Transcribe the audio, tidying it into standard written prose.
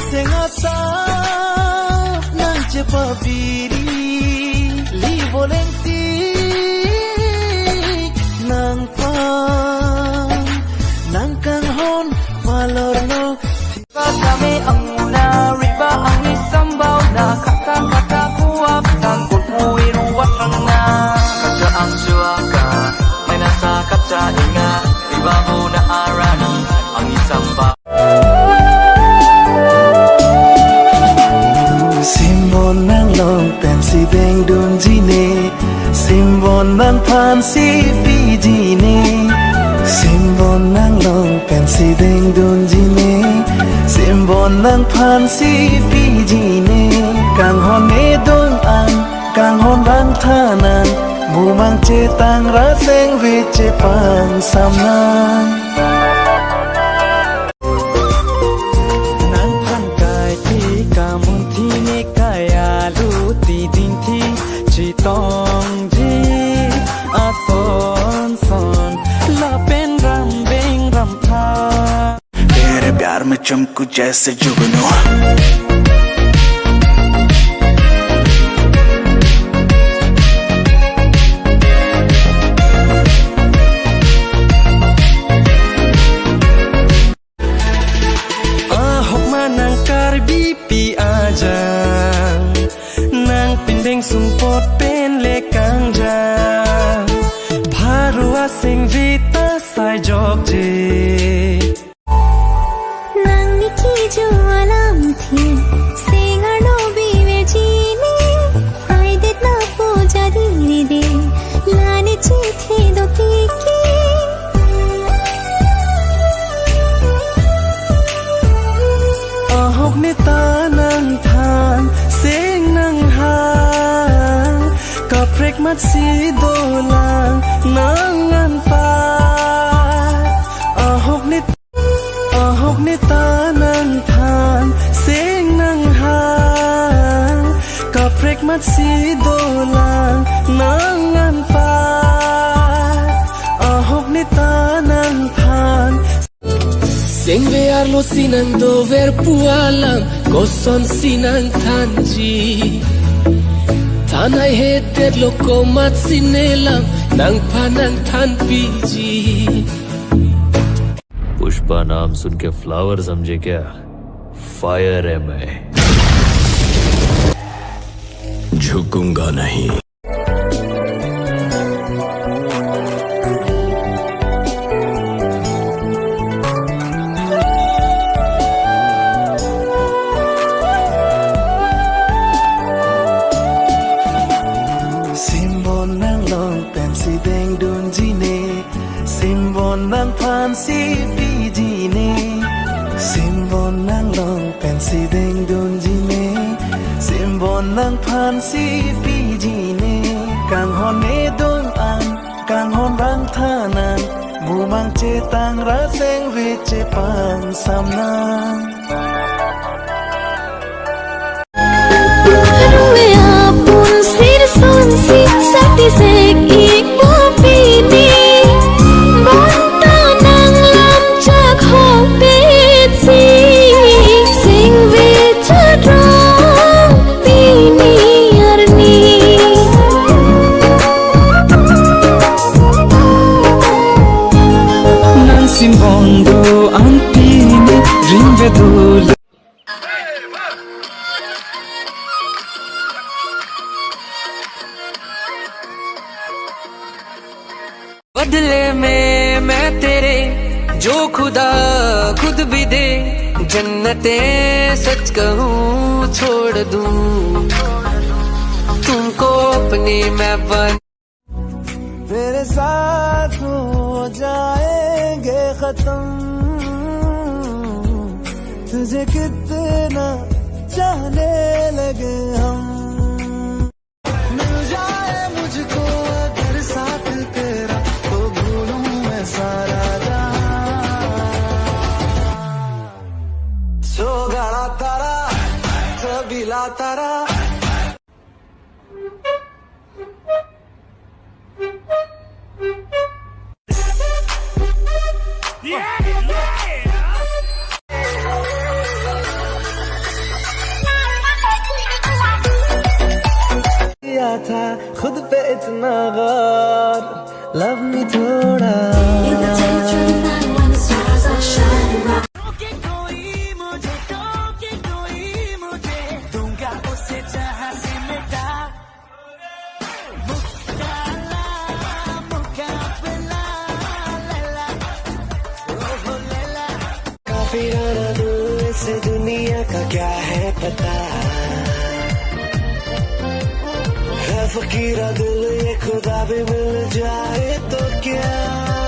Sengasa nang cepabiri li volenti nang pa nang kanghon malorno kami ang una riba ang isambaw na kata-kata kuwap ng kulpuwi ruwat ang na kaca ang suaka may nasa kaca inga riba mo na arani ang isambaw Simbon nang long pensi beng dun jine Simbon nang pansi pijine Simbon nang long pensi beng dun jine Simbon nang pansi pijine Kang hon e dong an Kang hon bang tanan Bumang cetang raseng vice pang samnang Tong ji a son son la pen ram beng ram tha तेरे प्यार में चमकू जैसे जुगनू ahok manang karbi pi aja nang pindeng sumpot pen lekang ja Bharua sing vita sai jog je nang niki jo alam thi singar no biwe jini ai det na puja diri de lani chi the do tiki ahok ne ta nang than sing nang hang kaprek mat si dolang nang an pa ahok ne ta nang than sing nang hang kaprek mat si dolang nang an pa ahok ne ta nang than Sing bear lo sinang dover pualang koson sinang tanji Tanay heter lo komat sinelang nang panang tan piji Pushpa नाम सुन के flower समझे क्या fire है मैं झुकूंगा नहीं Simbon nang long pensi beng dun jine Simbon nang pansi pijine Simbon nang long pensi beng dun jine Simbon nang pansi pijine Kang hon e dong an Kang hon bang tanan Bumang cetang raseng vice pang samnang ruwe apun sir son si sati se ik mo pini bonta nang lam chak ho pe si sing ve chadrong pini arni Nan simbon do antini rinve dul बदले में मैं तेरे जो खुदा खुद भी दे जन्नते सच कहूँ छोड़ दूँ तुमको अपनी मैं बन तेरे साथ हो जाएंगे खत्म तुझे कितना चाहने लगे हम मिल जाए मुझको अगर साथ तेरा तो भूलूं मैं सारा सो गाना तारा सबीला तारा था खुद पे इतना गौर, लव मी थोड़ा। काफिराना दिल से दुनिया का क्या है पता, है फकीरा दिल ये खुदा भी मिल जाए तो क्या।